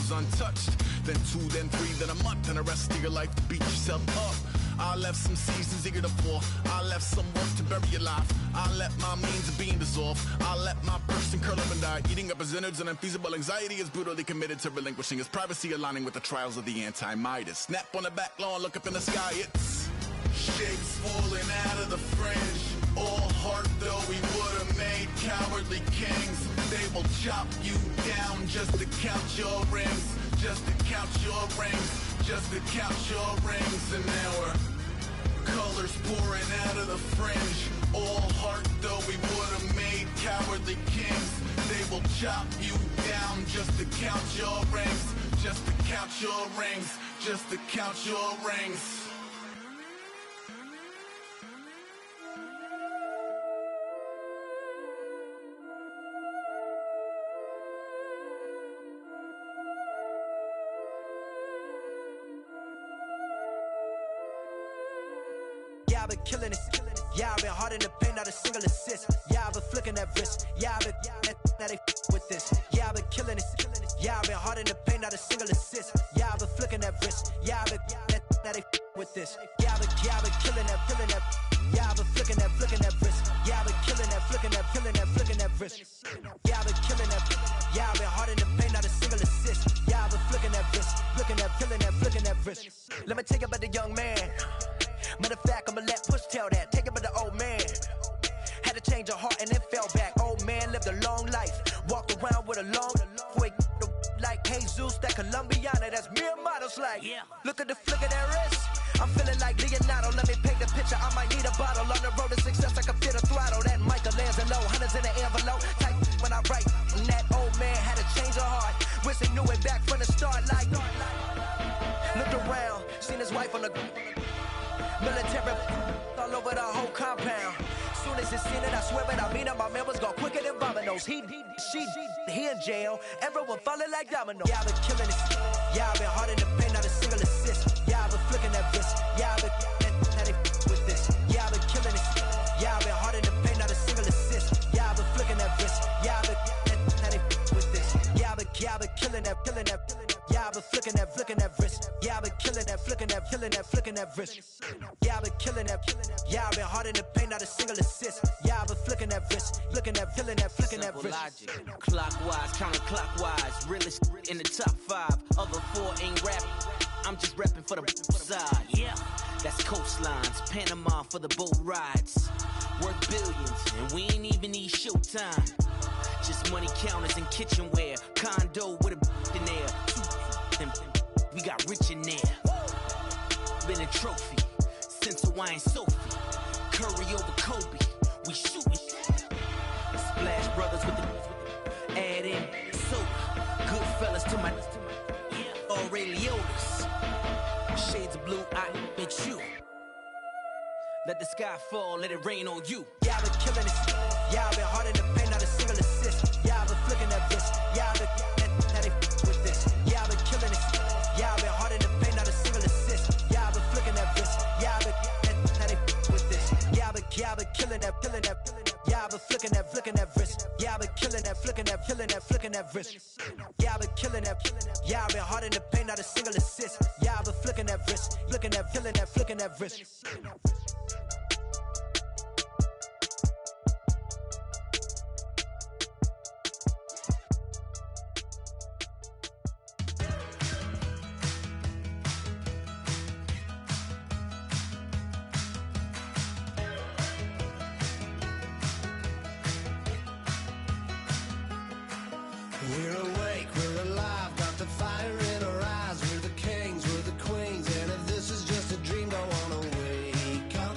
was untouched. Then 2, then 3, then a month, and the rest of your life to beat yourself up. I left some seasons eager to fall. I left some work to bury your life. I let my means of being dissolved. I let my person curl up and die. Eating up his innards and unfeasible anxiety is brutally committed to relinquishing his privacy, aligning with the trials of the anti-Midas. Snap on the back lawn, look up in the sky, it's shapes falling out of the fringe. All heart though we would've made cowardly kings. They will chop you down just to count your rings. Just to count your rings. Just to count your rings. And now we're colors pouring out of the fringe. All heart though we would've made cowardly kings. They will chop you down just to count your rings. Just to count your rings. Just to count your rings. Yeah, I've been killing it. Yeah, I've been hard in the paint, not a single assist. Yeah, I've been flicking that wrist. Yeah, I've been now they with this. Yeah, I've been killing it. Yeah, I've been hard in the paint, not a single assist. Yeah, I've been flicking that wrist. Yeah, I've been now they with this. Yeah, I've been killing that. Yeah, I've been flicking that wrist. Yeah, I've been killing that, flicking that wrist. Yeah, I've been killing that. Yeah, I've been hard in the paint, not a single assist. Yeah, I've been flicking that wrist, flicking that wrist. Let me tell you about the young man. Matter of fact, I'ma let Push tell that. Take it by the old man. Had to change her heart and then fell back. Old man lived a long life. Walked around with a long way like Jesus, that Colombiana, that's mere models like. Yeah. Look at the flick of that wrist. I'm feeling like Leonardo. Let me paint the picture. I might need a bottle. On the road to success, I can fit a throttle. That Michelangelo, hundreds in the envelope. Type when I write. And that old man had to change her heart. Wish he knew it back from the start. Like, looked around, seen his wife on the military all over the whole compound. Soon as he seen it, I swear it, I mean it, my man was gone quicker than Domino's. He in jail, everyone falling like dominoes. Yeah, I've been killing it. Yeah, I've been hard in the paint, not a single assist. Yeah, I've been flicking that wrist. Yeah, I've been now they with this. Yeah, I've been killing it. Yeah, I've been hard in the paint, not a single assist. Yeah, I've been flicking that wrist. Yeah, I've been now they with this. Yeah, I've been killing that. Yeah, I've been flicking that wrist. Yeah, I've been killing that, flicking that wrist. Yeah, I've been killing that. Yeah, I've been hard in the paint, not a single assist. Yeah, I've been flicking that wrist, flicking that wrist. Logic. Clockwise, counterclockwise, realest in the top 5. Other 4 ain't rapping. I'm just rapping for the side. Yeah, that's coastlines, Panama for the boat rides. Worth billions, and we ain't even need showtime. Just money counters and kitchenware. Condo with a in there. We got rich in there. Been a trophy since Hawaiian Sophie. Curry over Kobe. We shootin'. Splash Brothers with the add in soda. Good fellas to my Aureliotas. Shades of blue, I met you. Let the sky fall, let it rain on you. Yeah, I've been killing it. Yeah, I've been hard in the paint, not a single assist. Yeah, I've been flicking that wrist. Yeah, I've been now they with this. Yeah, I've been killing it. Yeah, I've been hard in the paint, not a single assist. Yeah, I've been flicking that wrist. Yeah, I've been now they with this. Yeah, I've been killing that. Yeah, I've been flicking that wrist. Yeah, I've been killing that, flicking that wrist. Yeah, I've been killing that. Yeah, I've been hard in the paint, not a single assist. Yeah, I've been flicking that wrist, flicking that wrist. We're awake, we're alive, got the fire in our eyes. We're the kings, we're the queens, and if this is just a dream, don't wanna wake up.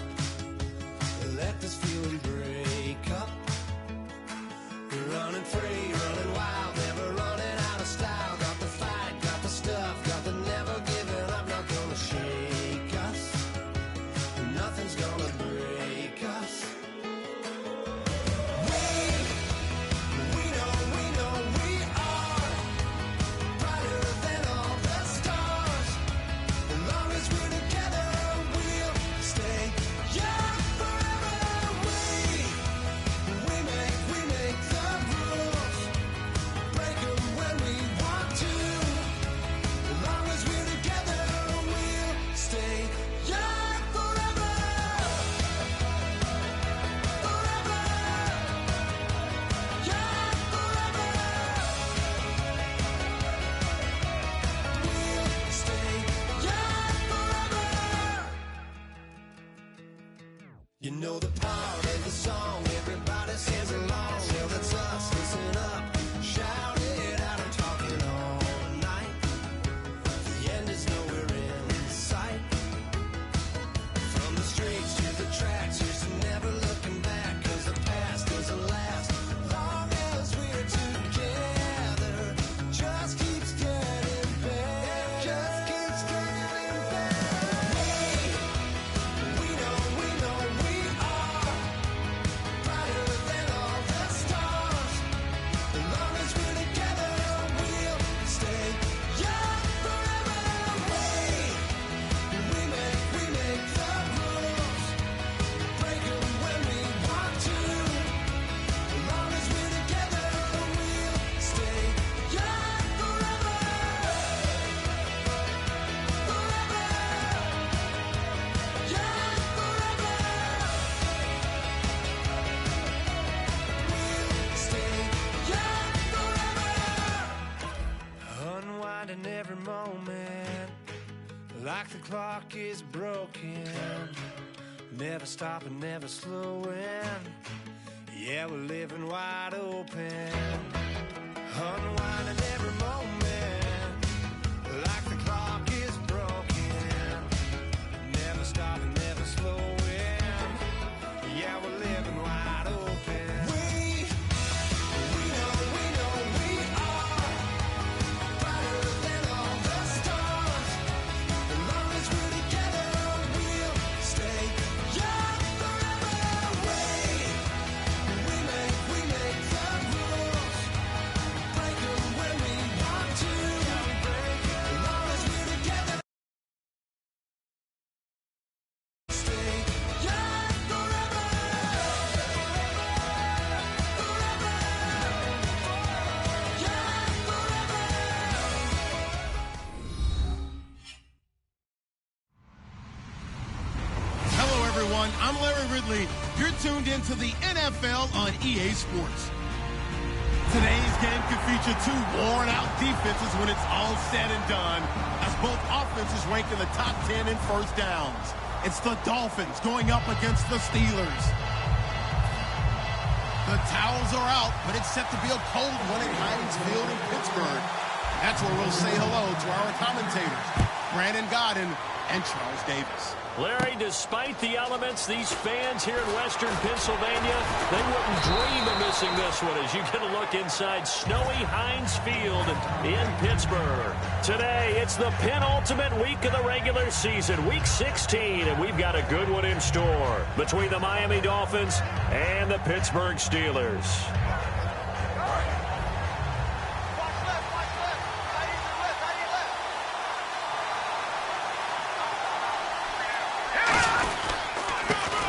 every moment, like the clock is broken. Never stopping, never slowing. Yeah, we're living wide open. Unwinding every moment, like the clock is broken. Never stopping, never slowing. Yeah, we're living wide open. We know we are brighter than all the stars. As long as we're together, we'll stay young forever. We make the rules, break them when we want to. As long as we're together, stay young forever. Hello, everyone. I'm Larry Ridley. You're tuned into the NFL on EA Sports. Today's game could feature two worn-out defenses when it's all said and done, as both offenses rank in the top 10 in first downs. It's the Dolphins going up against the Steelers. The towels are out, but it's set to be a cold one at Heinz Field in Pittsburgh. That's where we'll say hello to our commentators, Brandon Godden and Charles Davis. Larry, despite the elements, these fans here in Western Pennsylvania, they wouldn't dream of missing this one as you get a look inside snowy Heinz Field in Pittsburgh. Today, it's the penultimate week of the regular season, week 16, and we've got a good one in store between the Miami Dolphins and the Pittsburgh Steelers.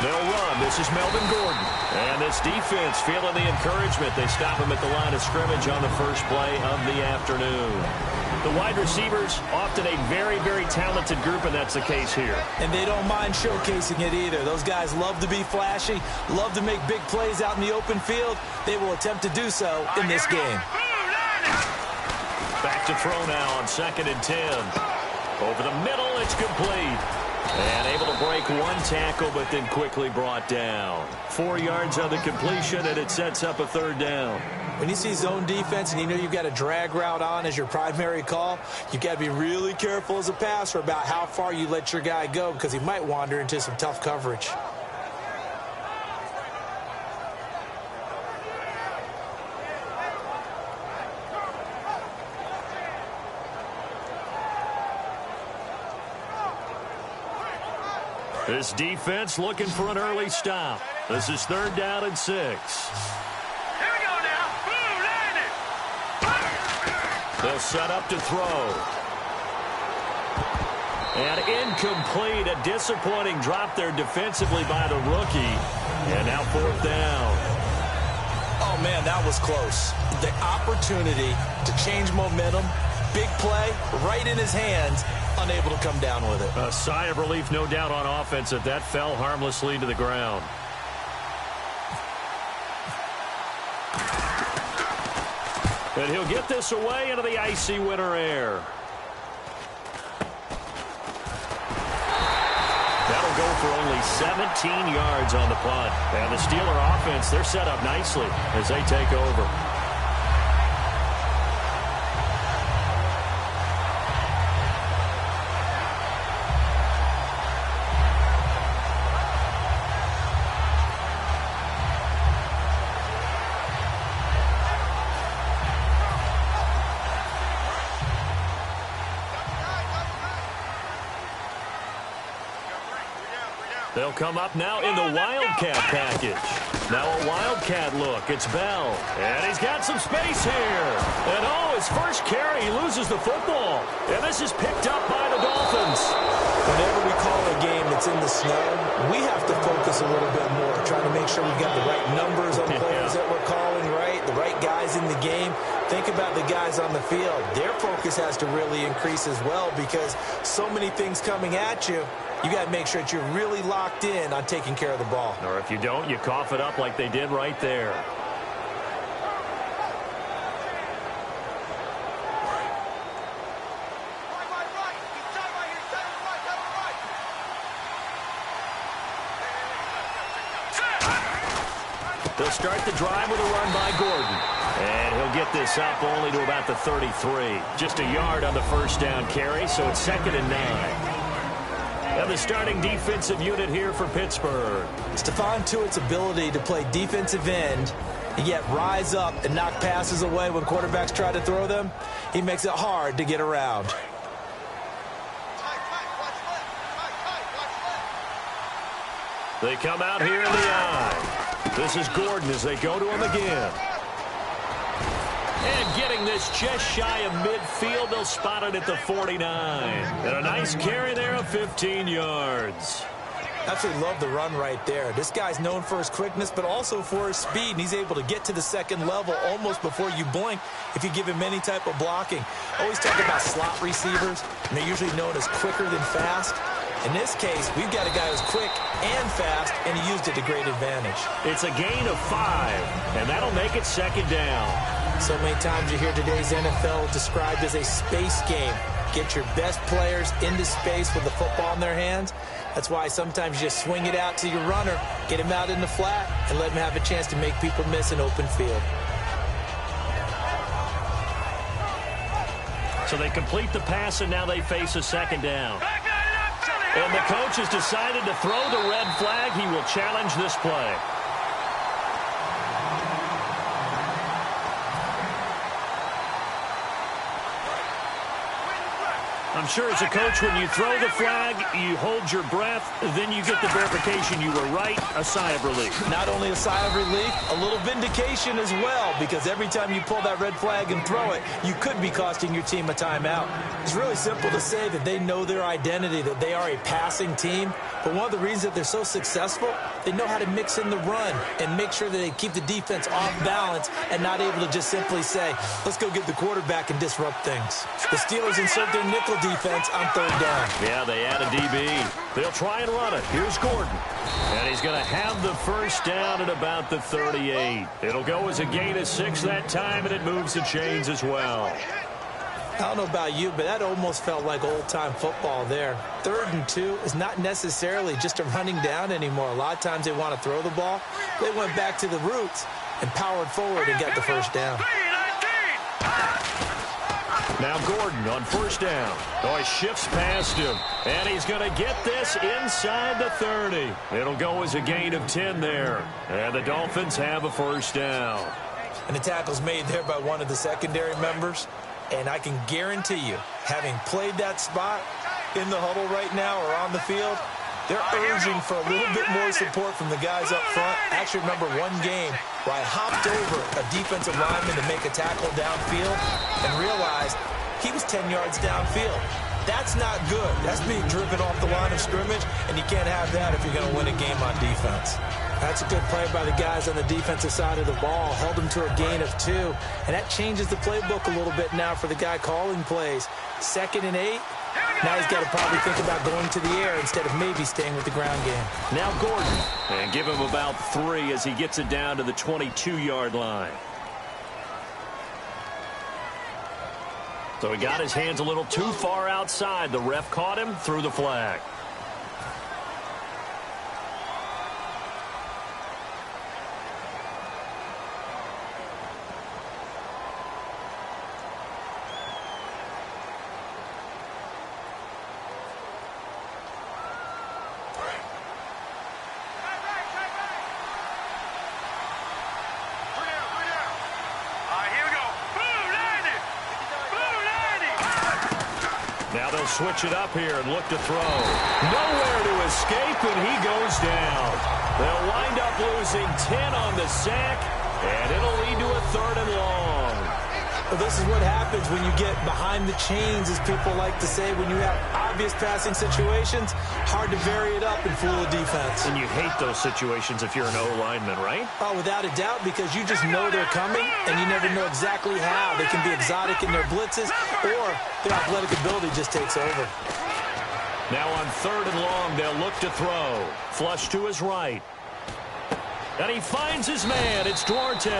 They'll run. This is Melvin Gordon. And this defense feeling the encouragement. They stop him at the line of scrimmage on the first play of the afternoon. The wide receivers, often a very, very talented group, and that's the case here. And they don't mind showcasing it either. Those guys love to be flashy, love to make big plays out in the open field. They will attempt to do so in this game. Back to throw now on 2nd and 10. Over the middle, it's complete. And able to break one tackle, but then quickly brought down. 4 yards on the completion, and it sets up a 3rd down. When you see zone defense and you know you've got a drag route on as your primary call, you've got to be really careful as a passer about how far you let your guy go because he might wander into some tough coverage. This defense looking for an early stop. This is 3rd down and 6. Here we go now. Boom, land it. They'll set up to throw. And incomplete. A disappointing drop there defensively by the rookie. And now 4th down. Oh, man, that was close. The opportunity to change momentum, big play, right in his hands, unable to come down with it. A sigh of relief, no doubt, on offense that that fell harmlessly to the ground. And he'll get this away into the icy winter air. That'll go for only 17 yards on the punt. And the Steeler offense, they're set up nicely as they take over. They'll come up now in the Wildcat package. Now a Wildcat look. It's Bell. And he's got some space here. And oh, his first carry, he loses the football. And this is picked up by the Dolphins. Whenever we call a game that's in the snow, we have to focus a little bit more, trying to make sure we've got the right numbers on players that we're calling, right? The right guys in the game. Think about the guys on the field. Their focus has to really increase as well because so many things coming at you. You got to make sure that you're really locked in on taking care of the ball. Or if you don't, you cough it up like they did right there. start the drive with a run by Gordon. And he'll get this up only to about the 33. Just a yard on the first down carry, so it's 2nd and 9. Now the starting defensive unit here for Pittsburgh. Stephon Tuitt's ability to play defensive end and yet rise up and knock passes away when quarterbacks try to throw them, he makes it hard to get around. They come out here in the eye. This is Gordon as they go to him again. And getting this just shy of midfield, they'll spot it at the 49. And a nice carry there of 15 yards. Absolutely love the run right there. This guy's known for his quickness, but also for his speed. And he's able to get to the second level almost before you blink if you give him any type of blocking. Always talk about slot receivers, and they're usually known as quicker than fast. In this case, we've got a guy who's quick and fast, and he used it to great advantage. It's a gain of 5, and that'll make it 2nd down. So many times you hear today's NFL described as a space game. Get your best players into space with the football in their hands. That's why sometimes you just swing it out to your runner, get him out in the flat, and let him have a chance to make people miss an open field. So they complete the pass, and now they face a 2nd down. And the coach has decided to throw the red flag. He will challenge this play. I'm sure as a coach, when you throw the flag, you hold your breath, then you get the verification you were right, a sigh of relief. Not only a sigh of relief, a little vindication as well, because every time you pull that red flag and throw it, you could be costing your team a timeout. It's really simple to say that they know their identity, that they are a passing team, but one of the reasons that they're so successful, they know how to mix in the run and make sure that they keep the defense off balance and not able to just simply say, let's go get the quarterback and disrupt things. The Steelers insert their nickel defense on 3rd down. Yeah, they add a DB. They'll try and run it. Here's Gordon. And he's going to have the first down at about the 38. It'll go as a gain of 6 that time, and it moves the chains as well. I don't know about you, but that almost felt like old-time football there. 3rd and 2 is not necessarily just a running down anymore. A lot of times they want to throw the ball. They went back to the roots and powered forward and got the first down. Now Gordon on 1st down. Oh, he shifts past him. And he's going to get this inside the 30. It'll go as a gain of 10 there. And the Dolphins have a first down. And the tackle's made there by one of the secondary members. And I can guarantee you, having played that spot in the huddle right now or on the field, they're urging for a little bit more support from the guys up front. I actually remember one game where I hopped over a defensive lineman to make a tackle downfield and realized he was 10 yards downfield. That's not good. That's being driven off the line of scrimmage, and you can't have that if you're going to win a game on defense. That's a good play by the guys on the defensive side of the ball. Held them to a gain of 2. And that changes the playbook a little bit now for the guy calling plays. 2nd and 8. Now he's got to probably think about going to the air instead of maybe staying with the ground game. Now Gordon. And give him about 3 as he gets it down to the 22-yard line. So he got his hands a little too far outside. The ref caught him, threw the flag. Switch it up here and look to throw. Nowhere to escape, and he goes down. They'll wind up losing 10 on the sack, and it'll lead to a 3rd and long. Well, this is what happens when you get behind the chains, as people like to say. When you have obvious passing situations, hard to vary it up and fool the defense. And you hate those situations if you're an O-lineman, right? Oh, without a doubt, because you just know they're coming, and you never know exactly how. They can be exotic in their blitzes, or their athletic ability just takes over. Now on 3rd and long, they'll look to throw. Flush to his right. And he finds his man. It's Duarte.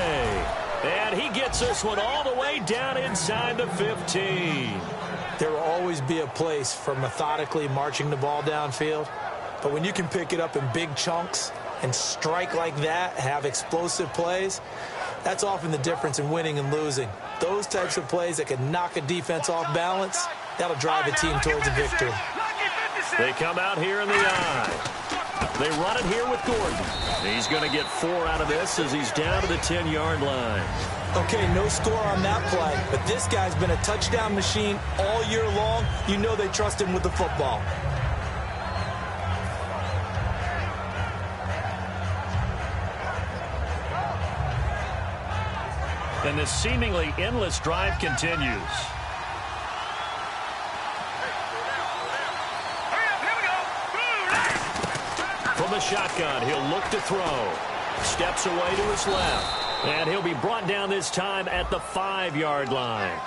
And he gets this one all the way down inside the 15. There will always be a place for methodically marching the ball downfield. But when you can pick it up in big chunks and strike like that, have explosive plays, that's often the difference in winning and losing. Those types of plays that can knock a defense off balance, that'll drive a team towards a victory. They come out here in the eye. They run it here with Gordon. He's going to get 4 out of this as he's down to the 10-yard line. Okay, no score on that play, but this guy's been a touchdown machine all year long. You know they trust him with the football. And this seemingly endless drive continues. From the shotgun, he'll look to throw. Steps away to his left. And he'll be brought down this time at the 5-yard line.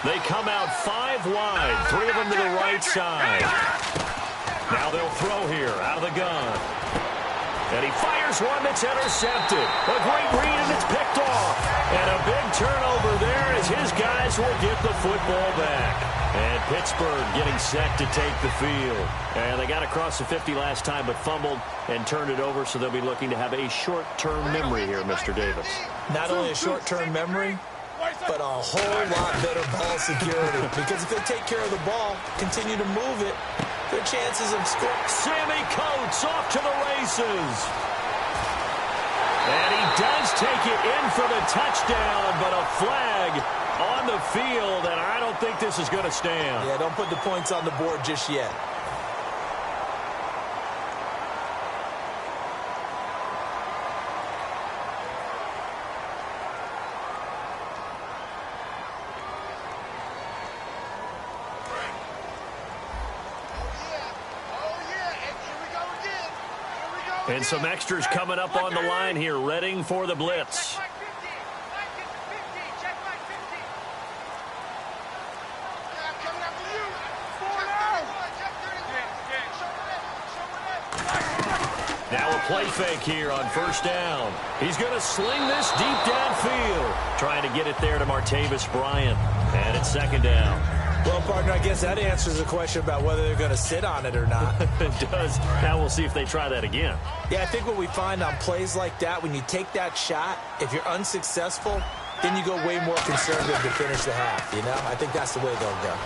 They come out 5 wide, 3 of them to the right side. Now they'll throw here out of the gun. And he fires one that's intercepted. A great read, and it's picked off. And a big turnover there as his guys will get the football back. And Pittsburgh getting set to take the field. And they got across the 50 last time but fumbled and turned it over, so they'll be looking to have a short-term memory here, Mr. Davis. Not only a short-term memory, but a whole lot better ball security. Because if they take care of the ball, continue to move it, their chances of scoring. Sammy Coates off to the races. And he does take it in for the touchdown, but a flag on the field, and I don't think this is going to stand. Yeah, don't put the points on the board just yet. And some extras coming up on the line here, readying for the blitz. Now a play fake here on first down. He's going to sling this deep downfield, trying to get it there to Martavis Bryant. And it's second down. Well, partner, I guess that answers the question about whether they're going to sit on it or not. It does. Now we'll see if they try that again. Yeah, I think what we find on plays like that, when you take that shot, if you're unsuccessful, then you go way more conservative to finish the half, you know? I think that's the way they'll go.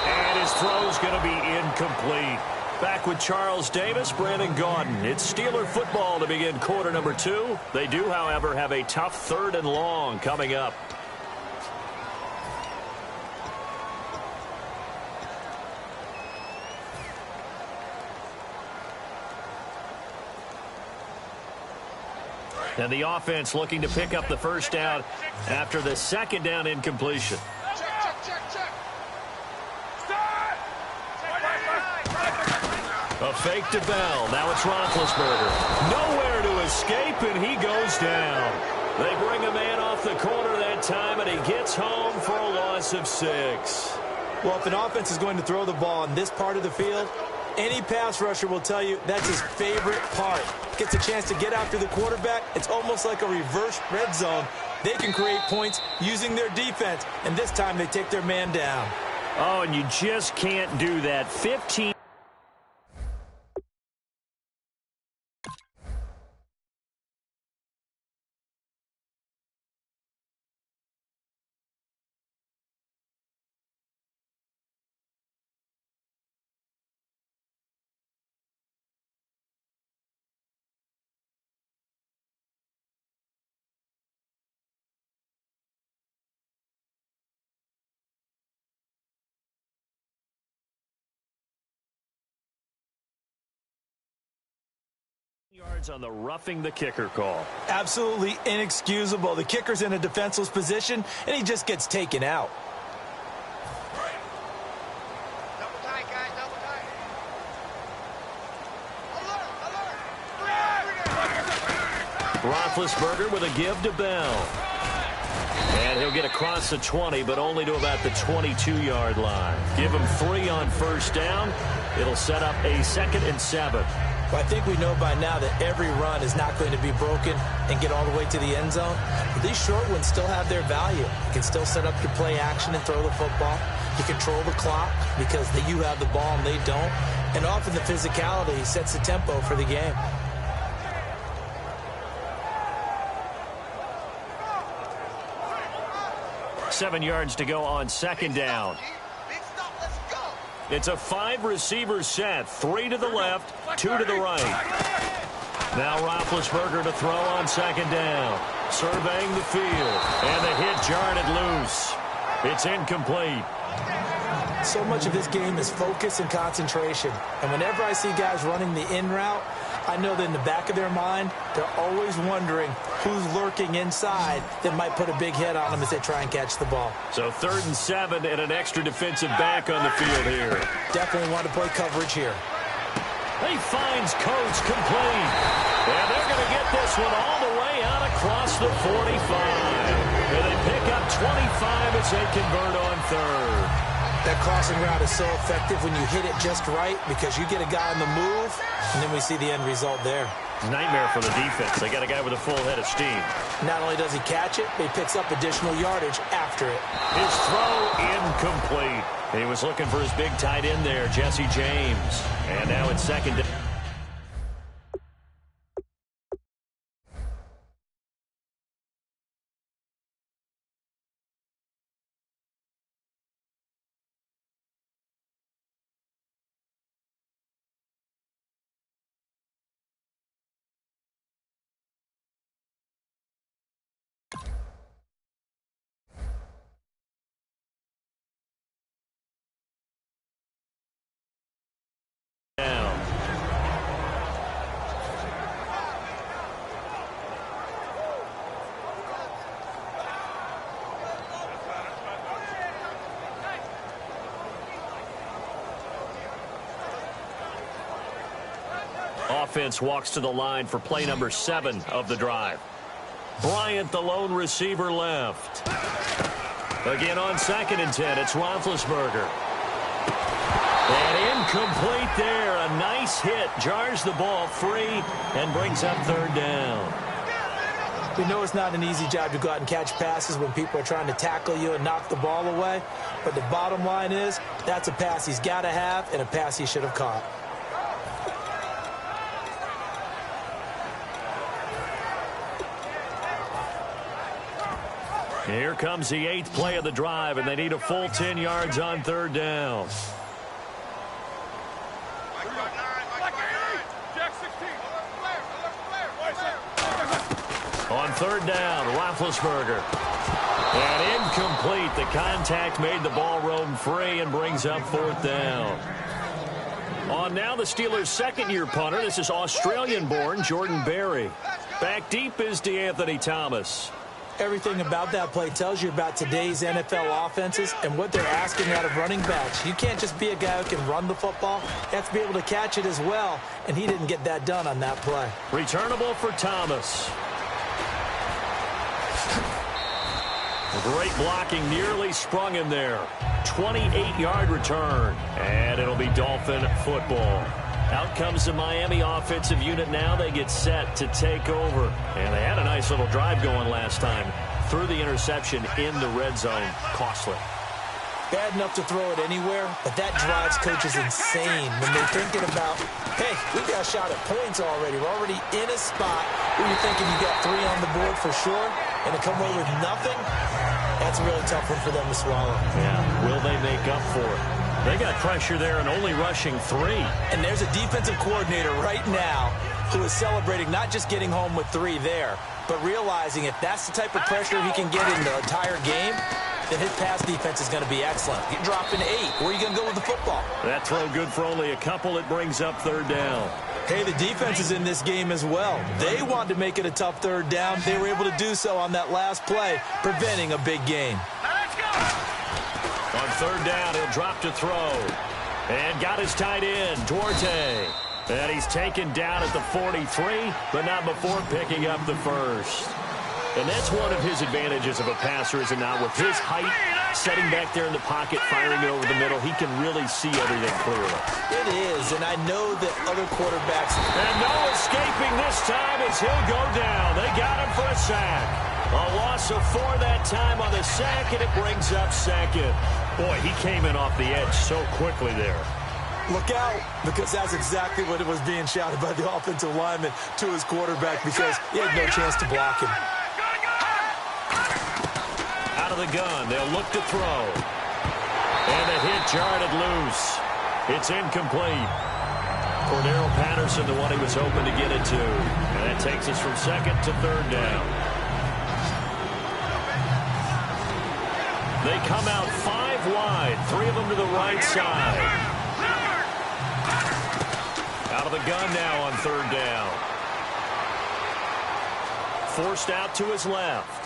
And his throw's going to be incomplete. Back with Charles Davis, Brandon Gaudin. It's Steeler football to begin quarter number 2. They do, however, have a tough 3rd and long coming up. And the offense looking to pick up the first down after the second down incompletion. A fake to Bell. Now it's Roethlisberger. Nowhere to escape, and he goes down. They bring a man off the corner that time, and he gets home for a loss of 6. Well, if an offense is going to throw the ball in this part of the field, any pass rusher will tell you that's his favorite part. Gets a chance to get after the quarterback. It's almost like a reverse red zone. They can create points using their defense, and this time they take their man down. Oh, and you just can't do that. 15. Yards on the roughing the kicker call. Absolutely inexcusable. The kicker's in a defenseless position, and he just gets taken out. Double tight, guys, double tight. Roethlisberger with a give to Bell. And he'll get across the 20, but only to about the 22-yard line. Give him 3 on first down. It'll set up a 2nd and 7. Well, I think we know by now that every run is not going to be broken and get all the way to the end zone. But these short ones still have their value. You can still set up your play action and throw the football. You control the clock because you have the ball and they don't. And often the physicality sets the tempo for the game. Seven yards to go on second down. It's a 5-receiver set. 3 to the left, 2 to the right. Now Roethlisberger to throw on second down. Surveying the field. And the hit jarred it loose. It's incomplete. So much of this game is focus and concentration. And whenever I see guys running the in route, I know that in the back of their mind, they're always wondering who's lurking inside that might put a big hit on them as they try and catch the ball. So 3rd and 7 and an extra defensive back on the field here. Definitely want to play coverage here. He finds Coates complete. And they're going to get this one all the way out across the 45. And they pick up 25 as they convert on 3rd. That crossing route is so effective when you hit it just right because you get a guy on the move, and then we see the end result there. Nightmare for the defense. They got a guy with a full head of steam. Not only does he catch it, but he picks up additional yardage after it. His throw incomplete. He was looking for his big tight end there, Jesse James. And now it's second down. Offense walks to the line for play number 7 of the drive. Bryant, the lone receiver, left. Again on 2nd and 10, it's Roethlisberger. And incomplete there. A nice hit. Jars the ball free and brings up 3rd down. We know it's not an easy job to go out and catch passes when people are trying to tackle you and knock the ball away. But the bottom line is that's a pass he's got to have and a pass he should have caught. Here comes the 8th play of the drive, and they need a full 10 yards on 3rd down. On 3rd down, Roethlisberger. And incomplete. The contact made the ball roam free and brings up 4th down. On now the Steelers' second-year punter. This is Australian-born Jordan Berry. Back deep is DeAnthony Thomas. Everything about that play tells you about today's NFL offenses and what they're asking out of running backs. You can't just be a guy who can run the football. You have to be able to catch it as well, and he didn't get that done on that play. Returnable for Thomas. Great blocking, nearly sprung him there. 28-yard return, and it'll be Dolphin football. Out comes the Miami offensive unit now. They get set to take over. And they had a nice little drive going last time. Threw the interception in the red zone. Costly. Bad enough to throw it anywhere, but that drives coaches insane when they're thinking about, hey, we got a shot at points already. We're already in a spot where you're thinking you got 3 on the board for sure, and to come away with nothing, that's a really tough one for them to swallow. Yeah, will they make up for it? They got pressure there and only rushing 3. And there's a defensive coordinator right now who is celebrating not just getting home with 3 there, but realizing if that's the type of pressure he can get in the entire game, then his pass defense is going to be excellent. You're dropping 8. Where are you going to go with the football? That throw good for only a couple. It brings up 3rd down. Hey, the defense is in this game as well. They wanted to make it a tough 3rd down. They were able to do so on that last play, preventing a big game. On 3rd down, he'll drop to throw. And got his tight end, Duarte. And he's taken down at the 43, but not before picking up the first. And that's one of his advantages of a passer, is it not? With his height Setting back there in the pocket, firing it over the middle, he can really see everything clearly. It is, and I know that other quarterbacks... And no escaping this time as he'll go down. They got him for a sack. A loss of 4 that time on the sack, and it brings up second. Boy, he came in off the edge so quickly there. Look out, because that's exactly what it was being shouted by the offensive lineman to his quarterback, because he had no chance to block him. Out of the gun, they'll look to throw. And the hit jarred it loose. It's incomplete. Cordero Patterson, the one he was hoping to get it to. And that takes us from second to third down. They come out 5 wide, 3 of them to the right side. Out of the gun now on third down. Forced out to his left.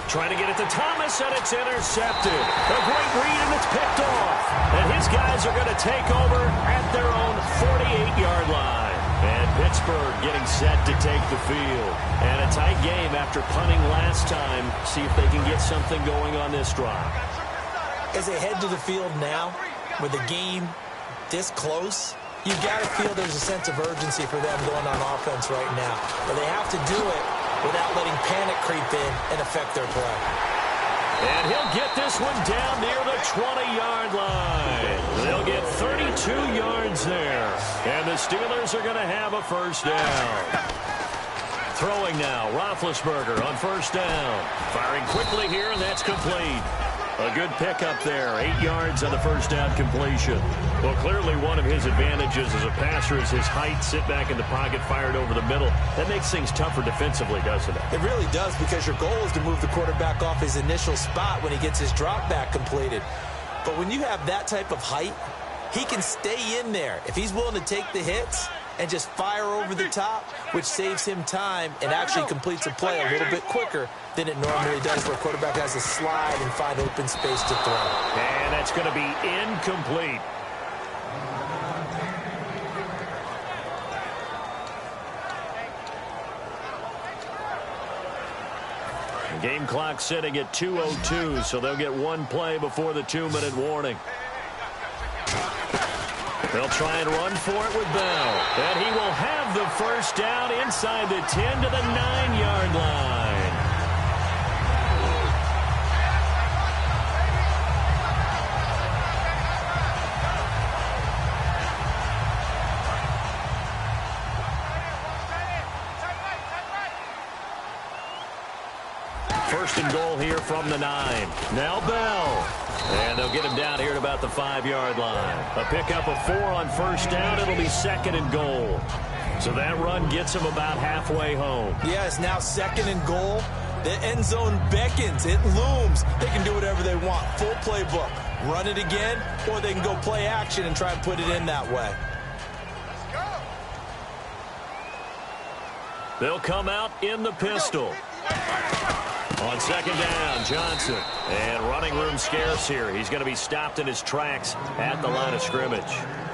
Trying to get it to Thomas, and it's intercepted. A great read, and it's picked off. And his guys are going to take over at their own 48-yard line. And Pittsburgh getting set to take the field. And a tight game after punting last time. See if they can get something going on this drive. As they head to the field now, with the game this close, you've got to feel there's a sense of urgency for them going on offense right now. But they have to do it without letting panic creep in and affect their play. And he'll get this one down near the 20-yard line. They'll get 32 yards there. And the Steelers are going to have a first down. Throwing now, Roethlisberger on first down. Firing quickly here, and that's complete. A good pickup there, 8 yards on the first down completion. Well, clearly one of his advantages as a passer is his height. Sit back in the pocket, fired over the middle. That makes things tougher defensively, doesn't it? It really does, because your goal is to move the quarterback off his initial spot when he gets his drop back completed. But when you have that type of height, he can stay in there. If he's willing to take the hits and just fire over the top, which saves him time and actually completes a play a little bit quicker than it normally does, where a quarterback has to slide and find open space to throw. And that's going to be incomplete. The game clock sitting at 2:02, so they'll get one play before the 2-minute warning. They'll try and run for it with Bell. And he will have the first down inside the 10 to the 9-yard line. First and goal here from the 9. Now Bell. And they'll get him down here at about the 5-yard line. A pickup of 4 on first down. It'll be second and goal. So that run gets him about halfway home. Yeah, it's now second and goal. The end zone beckons. It looms. They can do whatever they want. Full playbook. Run it again, or they can go play action and try and put it in that way. They'll come out in the pistol. On second down, Johnson. And running room scarce here. He's going to be stopped in his tracks at the line of scrimmage.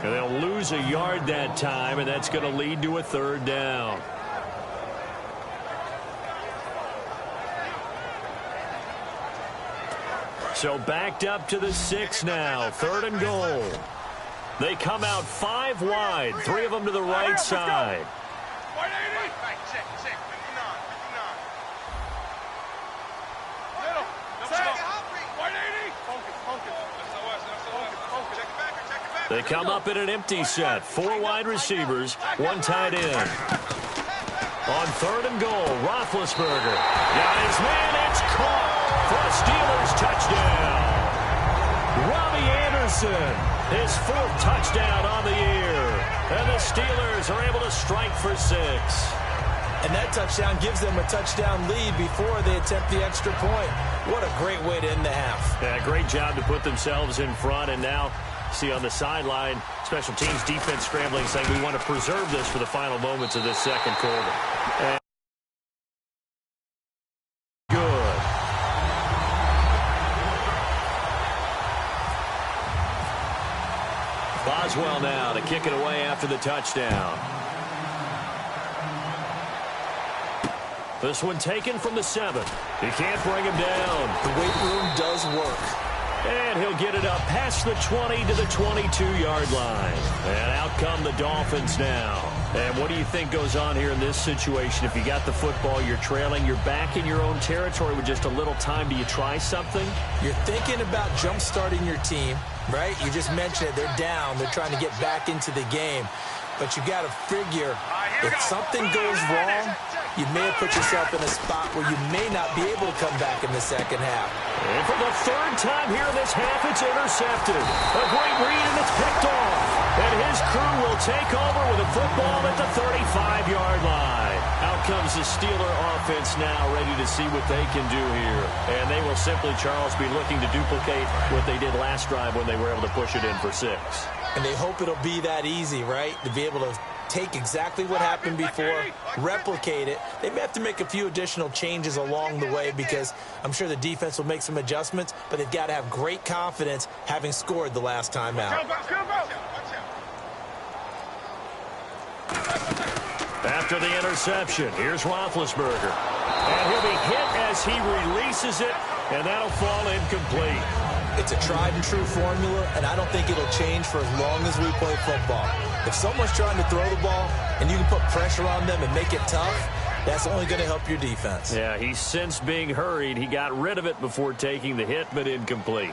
And they'll lose a yard that time, and that's going to lead to a third down. So backed up to the 6 now. Third and goal. They come out 5 wide. 3 of them to the right side. They come up in an empty set. 4 wide receivers, 1 tight end. On third and goal, Roethlisberger. Got his man, it's caught for a Steelers touchdown. Robbie Anderson, his 4th touchdown on the year. And the Steelers are able to strike for 6. And that touchdown gives them a touchdown lead before they attempt the extra point. What a great way to end the half. Yeah, great job to put themselves in front, and now see on the sideline, special teams defense scrambling, saying we want to preserve this for the final moments of this second quarter. And good. Boswell now to kick it away after the touchdown. This one taken from the 7. He can't bring him down. The weight room does work. And he'll get it up past the 20 to the 22-yard line. And out come the Dolphins now. And what do you think goes on here in this situation? If you got the football, you're trailing, you're back in your own territory with just a little time. Do you try something? You're thinking about jump-starting your team, right? You just mentioned it. They're down. They're trying to get back into the game. But you got to figure if something goes wrong, you may have put yourself in a spot where you may not be able to come back in the second half. And for the third time here in this half, it's intercepted. A great read, and it's picked off. And his crew will take over with a football at the 35-yard line. Out comes the Steeler offense now, ready to see what they can do here. And they will simply, Charles, be looking to duplicate what they did last drive when they were able to push it in for 6. And they hope it'll be that easy, right? To be able to take exactly what happened before, replicate it. They may have to make a few additional changes along the way because I'm sure the defense will make some adjustments, but they've got to have great confidence having scored the last time out. After the interception, here's Roethlisberger. And he'll be hit as he releases it, and that'll fall incomplete. It's a tried-and-true formula, and I don't think it'll change for as long as we play football. If someone's trying to throw the ball and you can put pressure on them and make it tough, that's only going to help your defense. Yeah, he sensed being hurried. He got rid of it before taking the hit, but incomplete.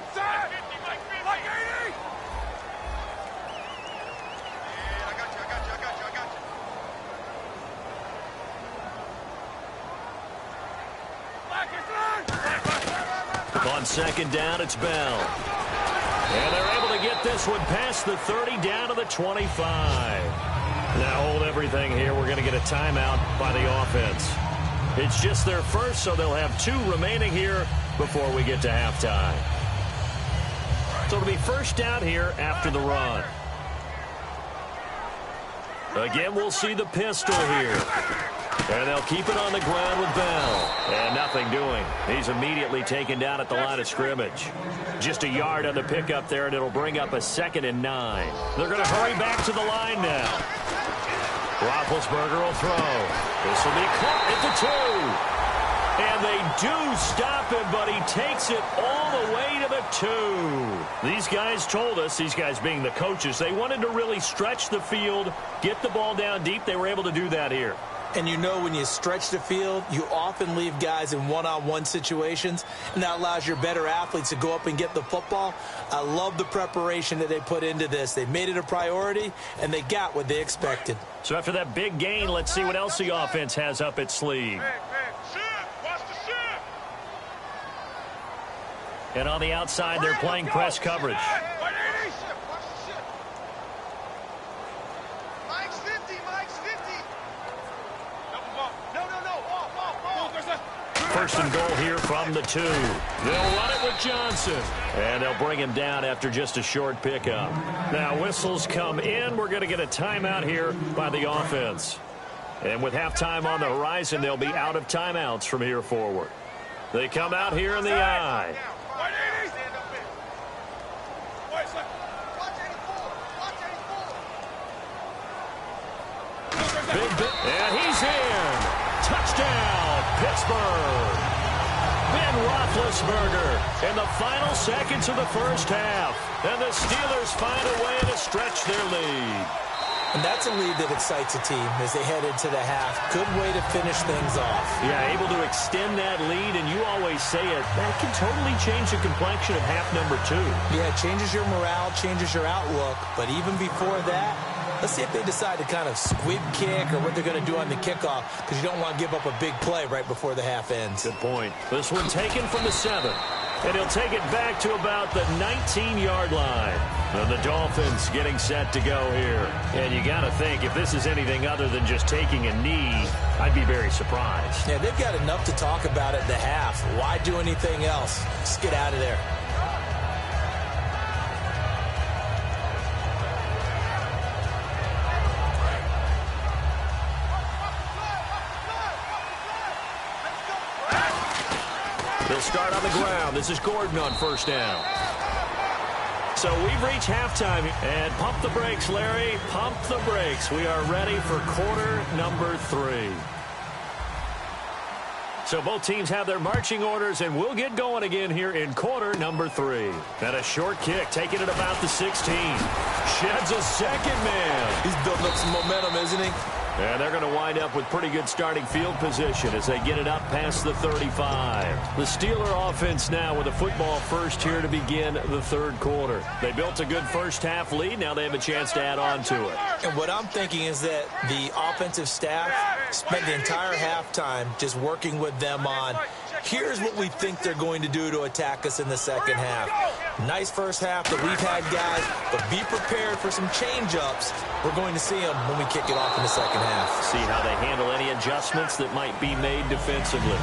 On second down, it's Bell. And they're able to get this one past the 30 down to the 25. Now hold everything here. We're going to get a timeout by the offense. It's just their first, so they'll have 2 remaining here before we get to halftime. So it'll be first down here after the run. Again, we'll see the pistol here. And they'll keep it on the ground with Bell. And nothing doing. He's immediately taken down at the line of scrimmage. Just a yard on the pickup there, and it'll bring up a 2nd and 9. They're going to hurry back to the line now. Roethlisberger will throw. This will be caught at the 2. And they do stop him, but he takes it all the way to the 2. These guys told us, these guys being the coaches, they wanted to really stretch the field, get the ball down deep. They were able to do that here. And you know when you stretch the field, you often leave guys in one-on-one situations, and that allows your better athletes to go up and get the football. I love the preparation that they put into this. They made it a priority, and they got what they expected. So after that big gain, let's see what else the offense has up its sleeve. And on the outside, they're playing press coverage. First and goal here from the 2. They'll run it with Johnson. And they'll bring him down after just a short pickup. Now whistles come in. We're going to get a timeout here by the offense. And with halftime on the horizon, they'll be out of timeouts from here forward. They come out here in the I. And he's in. Touchdown, Pittsburgh. Ben Roethlisberger in the final seconds of the first half. And the Steelers find a way to stretch their lead. And that's a lead that excites a team as they head into the half. Good way to finish things off. Yeah, able to extend that lead, and you always say it, that can totally change the complexion of half number 2. Yeah, it changes your morale, changes your outlook. But even before that, let's see if they decide to kind of squib kick or what they're going to do on the kickoff, because you don't want to give up a big play right before the half ends. Good point. This one taken from the 7. And he'll take it back to about the 19-yard line. And the Dolphins getting set to go here. And you got to think, if this is anything other than just taking a knee, I'd be very surprised. Yeah, they've got enough to talk about at the half. Why do anything else? Just get out of there. They'll start on the ground. This is Gordon on first down. So we've reached halftime. And pump the brakes, Larry. Pump the brakes. We are ready for quarter number 3. So both teams have their marching orders, and we'll get going again here in quarter number 3. And a short kick, taking it about the 16. Sheds a second man. He's building up some momentum, isn't he? And they're going to wind up with pretty good starting field position as they get it up past the 35. The Steeler offense now with a football first here to begin the third quarter. They built a good first half lead. Now they have a chance to add on to it. And what I'm thinking is that the offensive staff spent the entire halftime just working with them on, here's what we think they're going to do to attack us in the second half. Nice first half that we've had, guys, but be prepared for some change-ups. We're going to see them when we kick it off in the second half. See how they handle any adjustments that might be made defensively.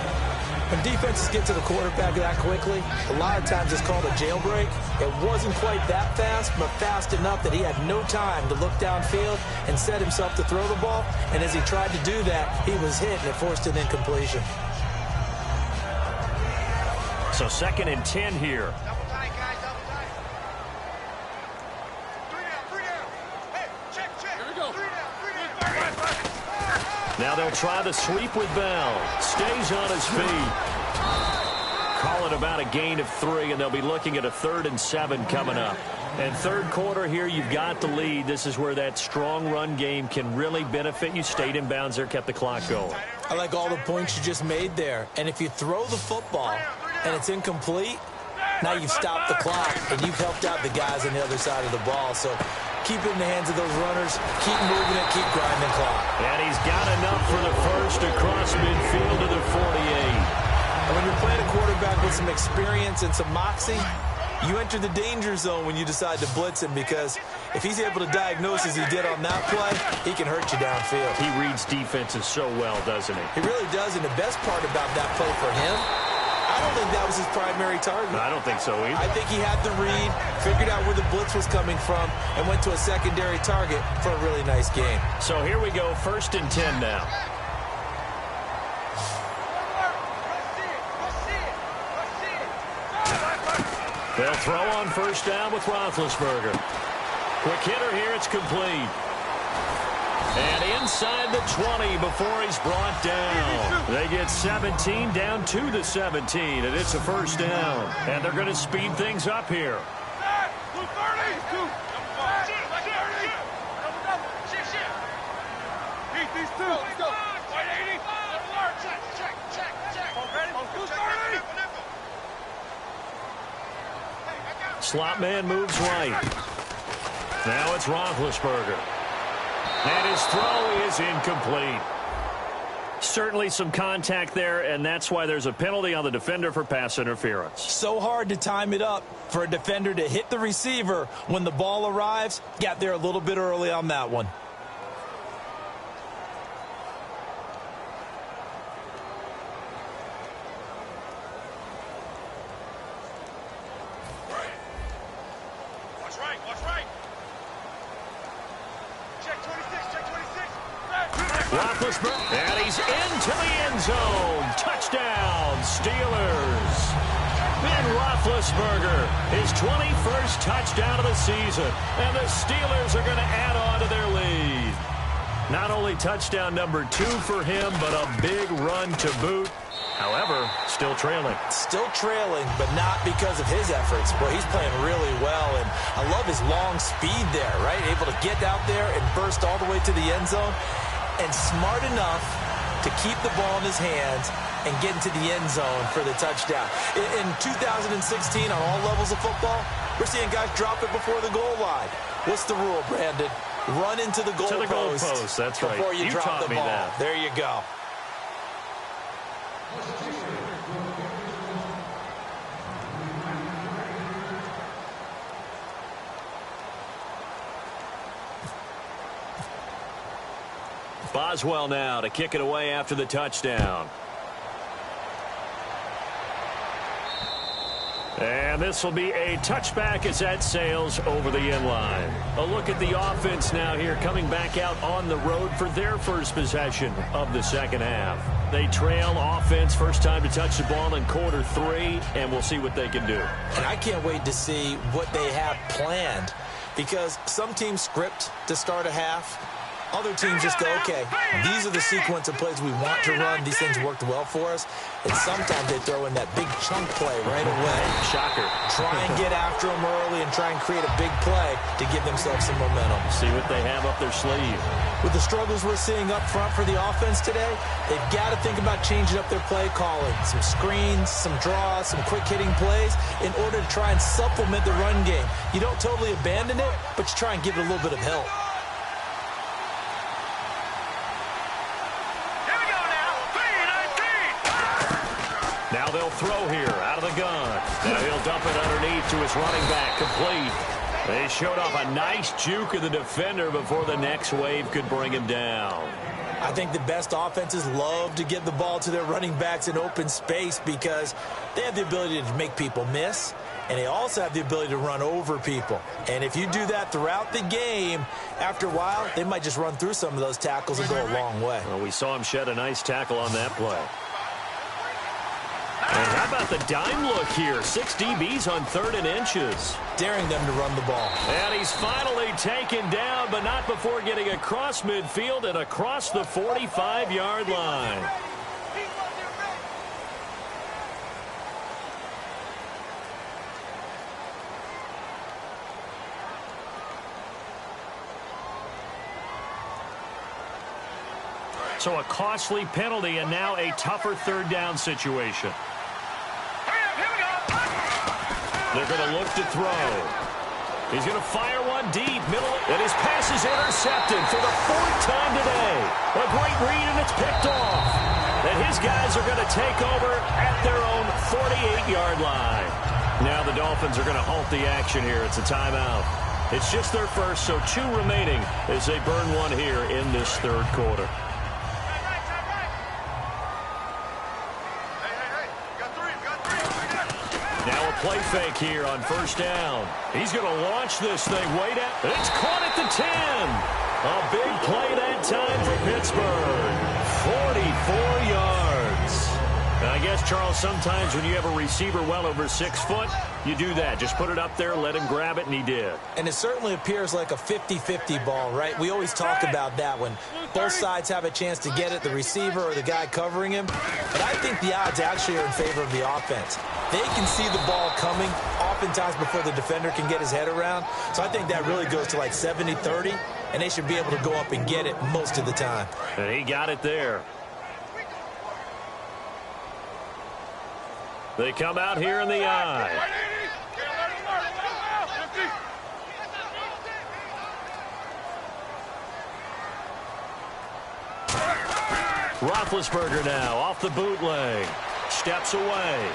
When defenses get to the quarterback that quickly, a lot of times it's called a jailbreak. It wasn't quite that fast, but fast enough that he had no time to look downfield and set himself to throw the ball. And as he tried to do that, he was hit and it forced an incompletion. So 2nd and 10 here. Double tight, guys, double tight. 3 down. Hey, check. Here we go. 3 down. Now they'll try the sweep with Bell. Stays on his feet. Call it about a gain of 3, and they'll be looking at a 3rd and 7 coming up. And third quarter here, you've got the lead. This is where that strong run game can really benefit you. Stayed in bounds there, kept the clock going. I like all the points you just made there. And if you throw the football and it's incomplete, now you've stopped the clock and you've helped out the guys on the other side of the ball. So keep it in the hands of those runners. Keep moving it. Keep grinding the clock. And he's got enough for the first across midfield to the 48. And when you're playing a quarterback with some experience and some moxie, you enter the danger zone when you decide to blitz him, because if he's able to diagnose as he did on that play, he can hurt you downfield. He reads defenses so well, doesn't he? He really does, and the best part about that play for him, I don't think that was his primary target. I don't think so either. I think he had the read, figured out where the blitz was coming from, and went to a secondary target for a really nice game. So here we go, 1st and 10 now. They'll throw on first down with Roethlisberger. Quick hitter here, it's complete. And inside the 20 before he's brought down. They get 17 down to the 17, and it's a first down. And they're going to speed things up here. Slot man moves right. Now it's Roethlisberger. And his throw is incomplete. Certainly some contact there, and that's why there's a penalty on the defender for pass interference. So hard to time it up for a defender to hit the receiver when the ball arrives. Got there a little bit early on that one. And he's into the end zone. Touchdown, Steelers. Ben Roethlisberger, his 21st touchdown of the season. And the Steelers are going to add on to their lead. Not only touchdown number 2 for him, but a big run to boot. However, still trailing. Still trailing, but not because of his efforts. Boy, he's playing really well, and I love his long speed there, right? Able to get out there and burst all the way to the end zone. And smart enough to keep the ball in his hands and get into the end zone for the touchdown. In 2016, on all levels of football, we're seeing guys drop it before the goal line. What's the rule, Brandon? Run into the goal post. That's right. Before you drop the ball. That. There you go. Boswell now to kick it away after the touchdown. And this will be a touchback as that sails over the end line. A look at the offense now here, coming back out on the road for their first possession of the second half. They trail offense, first time to touch the ball in quarter 3, and we'll see what they can do. And I can't wait to see what they have planned, because some teams script to start a half, Other teams just go, okay, these are the sequence of plays we want to run. These things worked well for us. And sometimes they throw in that big chunk play right away. Shocker. Try and get after them early and try and create a big play to give themselves some momentum. See what they have up their sleeve. With the struggles we're seeing up front for the offense today, they've got to think about changing up their play calling. Some screens, some draws, some quick-hitting plays in order to try and supplement the run game. You don't totally abandon it, but you try and give it a little bit of help. Now they'll throw here out of the gun. Now he'll dump it underneath to his running back. Complete. They showed off a nice juke of the defender before the next wave could bring him down. I think the best offenses love to get the ball to their running backs in open space because they have the ability to make people miss, and they also have the ability to run over people. And if you do that throughout the game, after a while, they might just run through some of those tackles and go a long way. Well, we saw him shed a nice tackle on that play. And how about the dime look here? 6 DBs on 3rd and inches. Daring them to run the ball. And he's finally taken down, but not before getting across midfield and across the 45-yard line. So a costly penalty and now a tougher 3rd down situation. They're going to look to throw. He's going to fire one deep, middle, and his pass is intercepted for the 4th time today. A great read, and it's picked off. And his guys are going to take over at their own 48-yard line. Now the Dolphins are going to halt the action here. It's a timeout. It's just their first, so 2 remaining as they burn one here in this 3rd quarter. Play fake here on 1st down. He's going to launch this thing way down. It's caught at the 10. A big play that time for Pittsburgh. 44 yards. Now, I guess, Charles, sometimes when you have a receiver well over 6 foot, you do that. Just put it up there, let him grab it, and he did. And it certainly appears like a 50-50 ball, right? We always talk about that when both sides have a chance to get it, the receiver or the guy covering him. But I think the odds actually are in favor of the offense. They can see the ball coming oftentimes before the defender can get his head around. So I think that really goes to like 70-30, and they should be able to go up and get it most of the time. And he got it there. They come out here in the eye. Roethlisberger now off the bootleg. Steps away.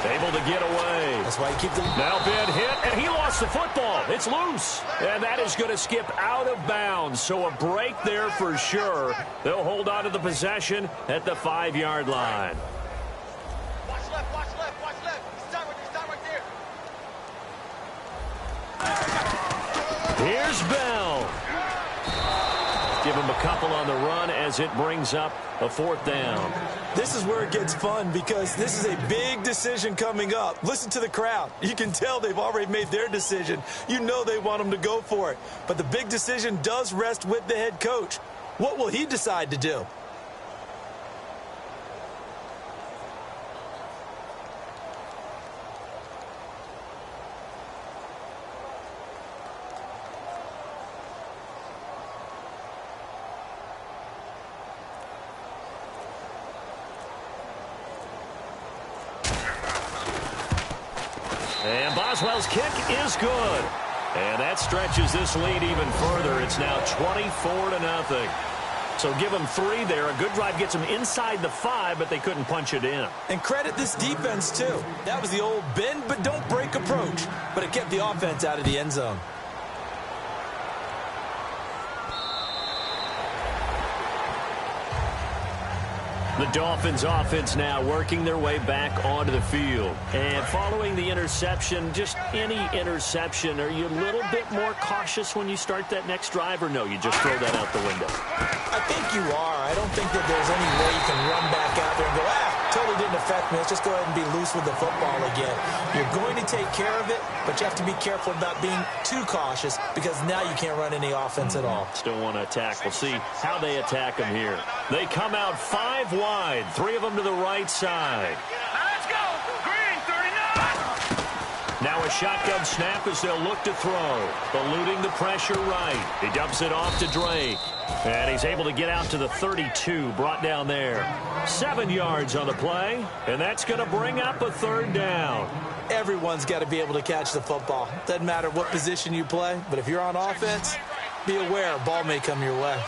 Able to get away. That's why he keeps it. Now been hit, and he lost the football. It's loose. And that is going to skip out of bounds. So a break there for sure. They'll hold on to the possession at the 5-yard line. Watch left, watch left, watch left. Stop right there. Here's Bell. Give him a couple on the run as it brings up a 4th down. This is where it gets fun because this is a big decision coming up. Listen to the crowd. You can tell they've already made their decision. You know they want them to go for it. But the big decision does rest with the head coach. What will he decide to do? And Boswell's kick is good. And that stretches this lead even further. It's now 24-0. So give them 3 there. A good drive gets them inside the 5, but they couldn't punch it in. And credit this defense, too. That was the old bend but don't break approach. But it kept the offense out of the end zone. The Dolphins offense now working their way back onto the field. And following the interception, just any interception, are you a little bit more cautious when you start that next drive, or no, you just throw that out the window? I think you are. I don't think that there's any way you can run back out there and go, totally didn't affect me. Let's let's just go ahead and be loose with the football again. You're going to take care of it, but you have to be careful about being too cautious because now you can't run any offense at all. Still want to attack. We'll see how they attack them here. They come out 5 wide, 3 of them to the right side. Let's go. Green, 39. Now a shotgun snap as they'll look to throw. Eluding the pressure right. He dumps it off to Drake. And he's able to get out to the 32, brought down there. 7 yards on the play, and that's going to bring up a 3rd down. Everyone's got to be able to catch the football. Doesn't matter what position you play, but if you're on offense, be aware a ball may come your way.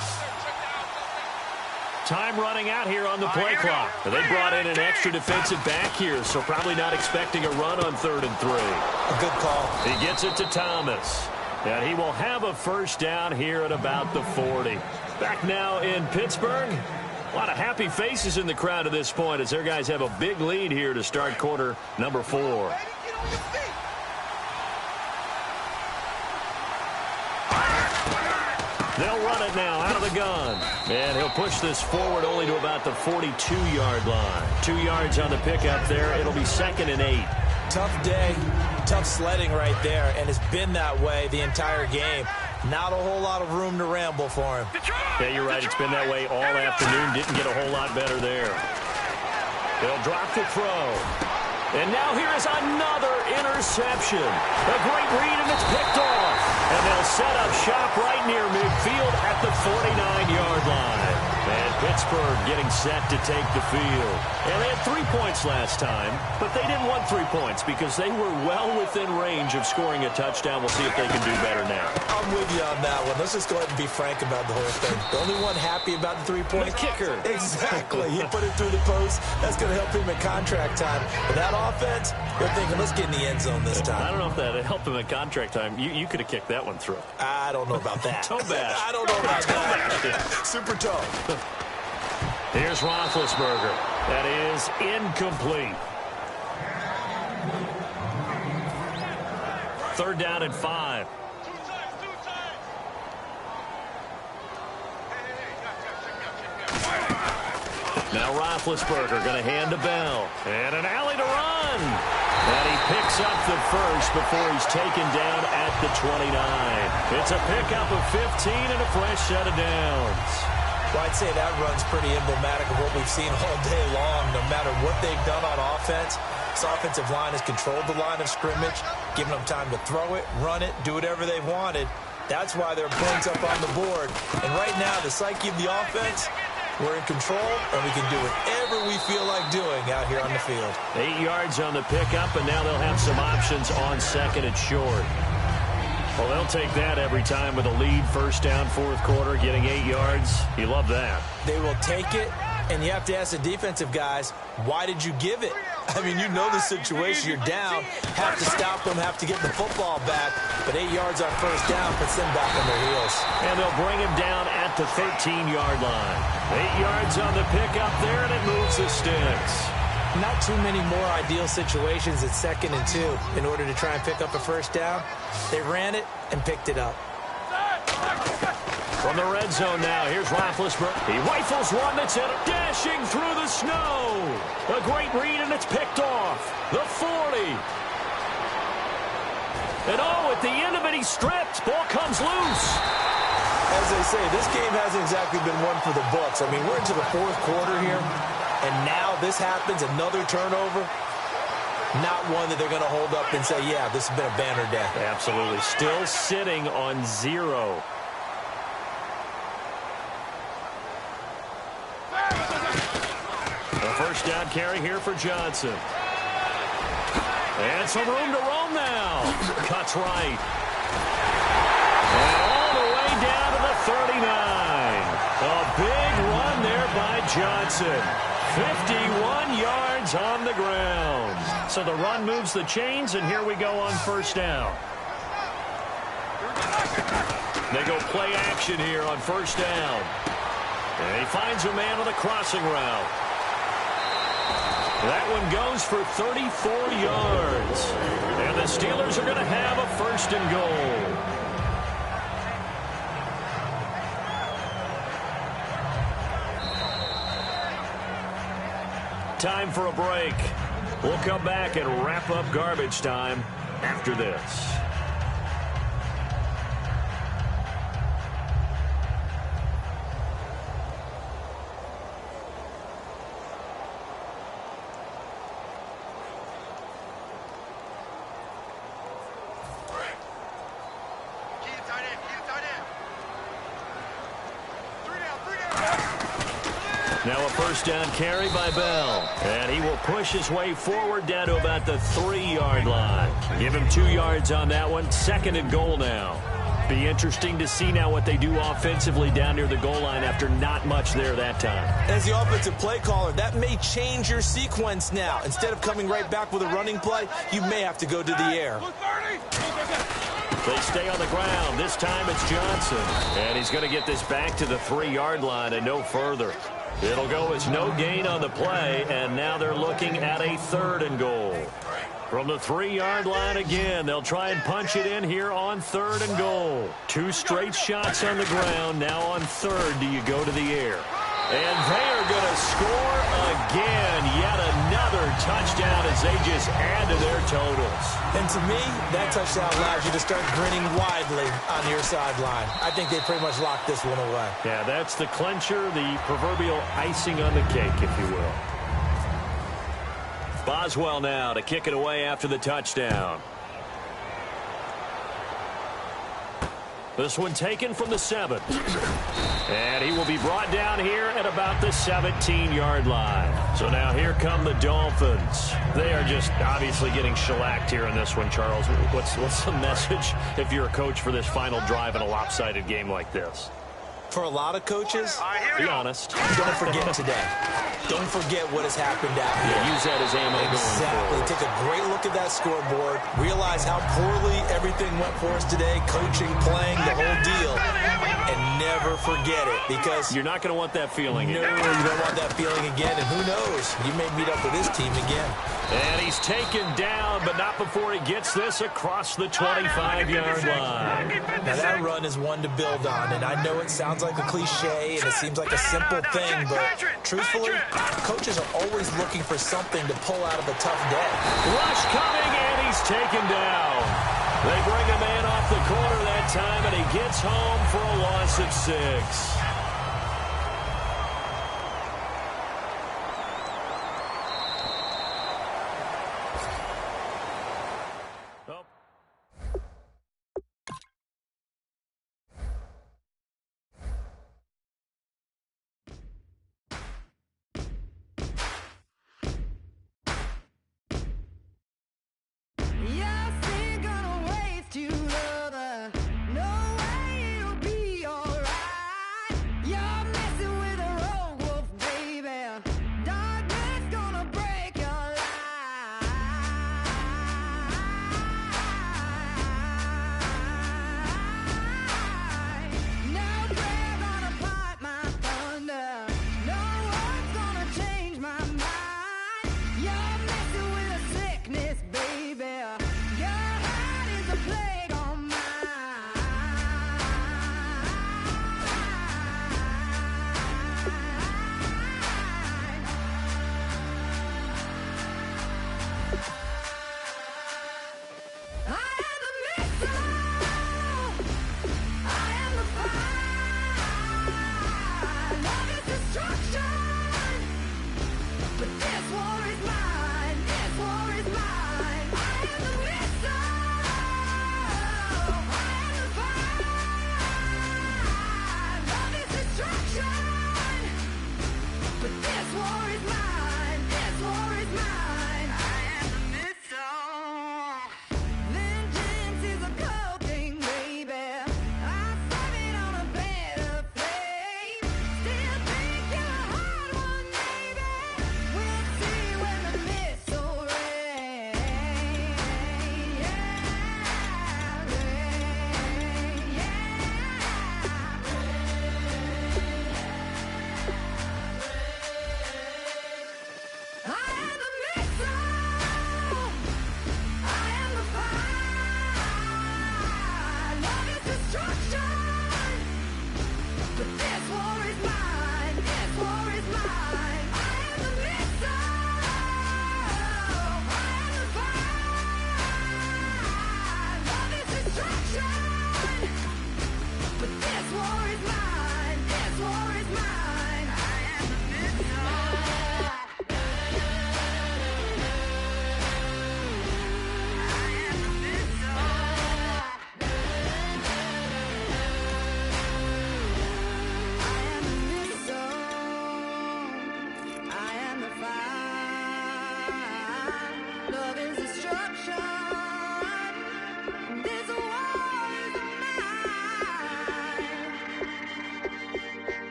Time running out here on the play clock. They brought in an extra defensive back here, so probably not expecting a run on 3rd and 3. A good call. He gets it to Thomas. And he will have a 1st down here at about the 40. Back now in Pittsburgh. A lot of happy faces in the crowd at this point as their guys have a big lead here to start quarter number 4. They'll run it now out of the gun. And he'll push this forward only to about the 42-yard line. 2 yards on the pickup there. It'll be 2nd and 8. Tough day, tough sledding right there, and it's been that way the entire game. Not a whole lot of room to ramble for him. Yeah, you're right. It's been that way all afternoon. Didn't get a whole lot better there. They'll drop the throw. And now here is another interception. A great read, and it's picked off. And they'll set up shop right near midfield at the 49-yard line. And Pittsburgh getting set to take the field. And they had 3 points last time, but they didn't want 3 points because they were well within range of scoring a touchdown. We'll see if they can do better now. I'm with you on that one. Let's just go ahead and be frank about the whole thing. The only one happy about the 3 points. The kicker. Exactly. He put it through the post. That's going to help him in contract time. But that offense, they're thinking, let's get in the end zone this time. I don't know if that helped him in contract time. You could have kicked that one through. I don't know about that. Toe bash. I don't know about that. Super toe. Here's Roethlisberger. That is incomplete. 3rd down and 5. Now Roethlisberger going to hand to Bell. And an alley to run. And he picks up the first before he's taken down at the 29. It's a pickup of 15 and a fresh set of downs. Well, I'd say that run's pretty emblematic of what we've seen all day long. No matter what they've done on offense, this offensive line has controlled the line of scrimmage, given them time to throw it, run it, do whatever they've wanted. That's why there are points up on the board. And right now, the psyche of the offense, we're in control, and we can do whatever we feel like doing out here on the field. 8 yards on the pickup, and now they'll have some options on 2nd and short. Well, they'll take that every time with a lead. 1st down, 4th quarter, getting 8 yards. You love that. They will take it, and you have to ask the defensive guys, why did you give it? I mean, you know the situation. You're down, have to stop them, have to get the football back. But 8 yards on 1st down puts them back on their heels. And they'll bring him down at the 13-yard line. 8 yards on the pickup there, and it moves the sticks. Not too many more ideal situations at 2nd and 2 in order to try and pick up a 1st down. They ran it and picked it up. From the red zone now, here's Roethlisberger. He rifles one that's in, dashing through the snow. A great read, and it's picked off. The 40. And at the end of it, he's stripped. Ball comes loose. As they say, this game hasn't exactly been one for the books. I mean, we're into the 4th quarter here. And now this happens, another turnover. Not one that they're going to hold up and say, yeah, this has been a banner day. Absolutely. Still sitting on 0. A 1st down carry here for Johnson. And some room to roam now. Cuts right. And all the way down to the 39. A big run there by Johnson. 51 yards on the ground. So the run moves the chains, and here we go on 1st down. They go play action here on 1st down. And he finds a man on the crossing route. That one goes for 34 yards. And the Steelers are going to have a 1st and goal. Time for a break. We'll come back and wrap up garbage time after this. Now a first down carry by Bell. And he will push his way forward down to about the 3-yard line. Give him 2 yards on that one. 2nd and goal now. Be interesting to see now what they do offensively down near the goal line after not much there that time. As the offensive play caller, that may change your sequence now. Instead of coming right back with a running play, you may have to go to the air. They stay on the ground. This time it's Johnson. And he's going to get this back to the 3-yard line and no further. It'll go as no gain on the play, and now they're looking at a 3rd and goal. From the 3-yard line again, they'll try and punch it in here on 3rd and goal. 2 straight shots on the ground. Now on 3rd, do you go to the air? And they are going to score again. Yet another touchdown as they just add to their totals. And to me, that touchdown allows you to start grinning widely on your sideline. I think they pretty much locked this one away. Yeah, that's the clincher, the proverbial icing on the cake, if you will. Boswell now to kick it away after the touchdown. This one taken from the 7. And he will be brought down here at about the 17-yard line. So now here come the Dolphins. They are just obviously getting shellacked here in this one, Charles. What's the message if you're a coach for this final drive in a lopsided game like this? For a lot of coaches, be honest. Don't forget today. Don't forget what has happened out here. Yeah, use that as ammo. Exactly. Take a great look at that scoreboard. Realize how poorly everything went for us today. Coaching, playing, the whole deal. And never forget it, because you're not going to want that feeling again. No, you don't want that feeling again. And who knows? You may meet up with this team again. And he's taken down, but not before he gets this across the 25-yard line. Now that run is one to build on, and I know it sounds like a cliche and it seems like a simple thing, but truthfully, coaches are always looking for something to pull out of a tough day. Rush coming, and he's taken down. They bring a man off the corner that time, and he gets home for a loss of 6.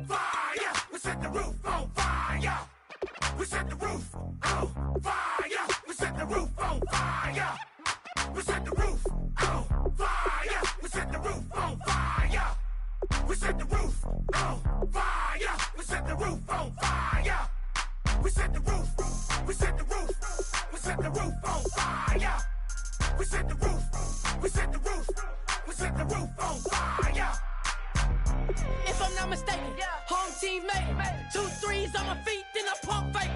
fire. We set the roof on fire. We set the roof on fire. We set the roof on fire. We set the roof on fire. We set the roof on fire. We set the roof on fire. We set the roof on fire. We set the roof. We set the roof. We set the roof on fire. We set the roof. We set the roof. We set the roof on fire. If I'm not mistaken, home team made it. 2 3s on my feet, then I pump fake.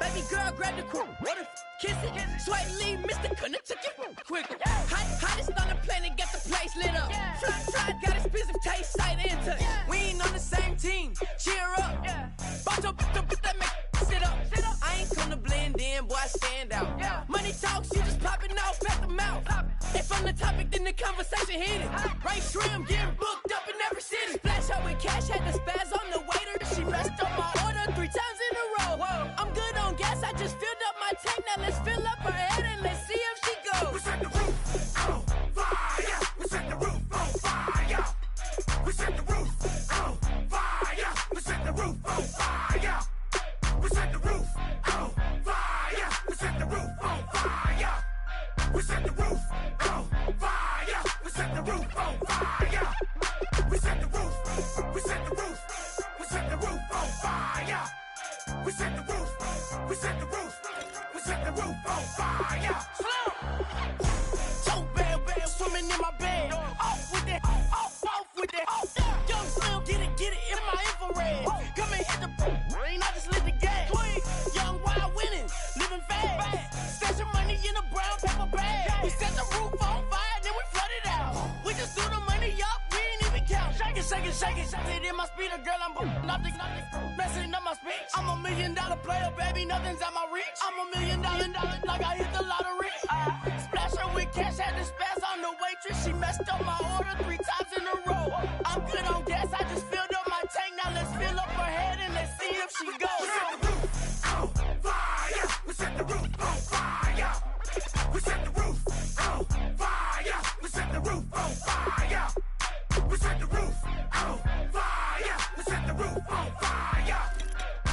Baby girl, grab the crew. What if kiss it? Sweat leave, Mr. Couldn't took it quicker. Hottest on the planet, got the place lit up. Fly, got expensive taste, sight into. We ain't on the same team. Cheer up. Bunch of that make sit up. I ain't come to blend in, boy, I stand out. Money talks, you just popping off at the mouth. If I'm the topic, then the conversation heated. Right shrimp, getting booked up in every city. Splash out with cash, had the spaz on the waiter. She messed up my order 3 times in a row. I'm good on gas, I just filled up my tank. Now let's fill up her head and let's see if she goes. We set the roof on fire. We set the roof on fire. We set the roof on fire. We set the roof on fire. We set the roof on fire. We set the roof on fire. We set the roof on fire. We set the roof on fire. We set the roof. We set the roof. We set the roof on fire. We set the roof. We set the roof. We set the roof on fire. So bad, swimming in my bed. Off with that, off with that. Young Slim, get it in my infrared. Come and hit the rain, I just lit the gas. Young wild winning, living fast. Stashing money in a brown paper bag. We set the roof on fire, then we flood it out. We just threw the money up, we ain't even count. Shake it. It in my speeder, girl, I'm nothing, messing up my speech. I'm $1 million player, baby, nothing's at my reach. I'm $1 million, like I hit the lottery. Splash her with cash, had the spaz on the waitress. She messed up my order 3 times in a row. I'm good on gas, I just filled up my tank. Now let's fill up her head and let's see if she goes. We set the roof on fire. We set the roof on fire. We set the roof on fire. We set the roof on fire. We set the roof on fire. We set the roof on fire.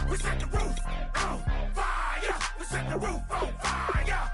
We set the roof on fire. We set the roof on fire.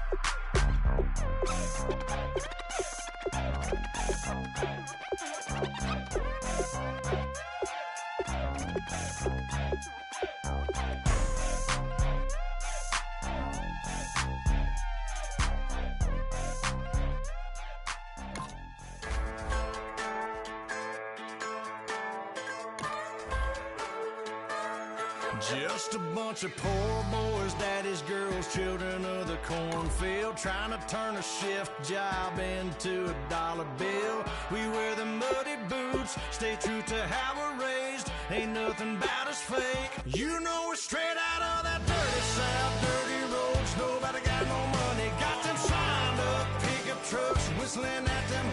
Just a bunch of poor boys, daddies, girls, children of the cornfield, trying to turn a shift job into a dollar bill. We wear the muddy boots, stay true to how we're raised. Ain't nothing about us fake. You know we're straight out of that dirty south, dirty roads. Nobody got no money, got them signed up pickup trucks, whistling at them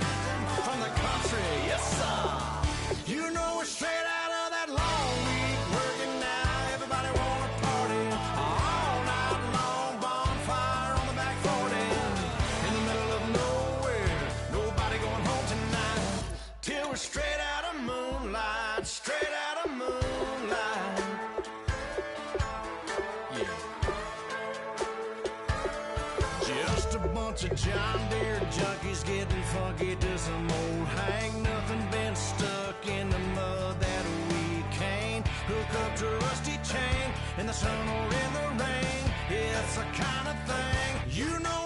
from the country. Yes, sir. You know we're straight out of that long week, working now. Everybody wanna party all night long, bonfire on the back 40, in the middle of nowhere, nobody going home tonight, till we're straight out of moonlight, straight out of moonlight. Yeah. Just a bunch of John Deere junkies getting funky to some old hang, nothing been stuck in the mud that we can't hook up to a rusty chain in the sun or in the rain. Yeah, it's the kind of thing you know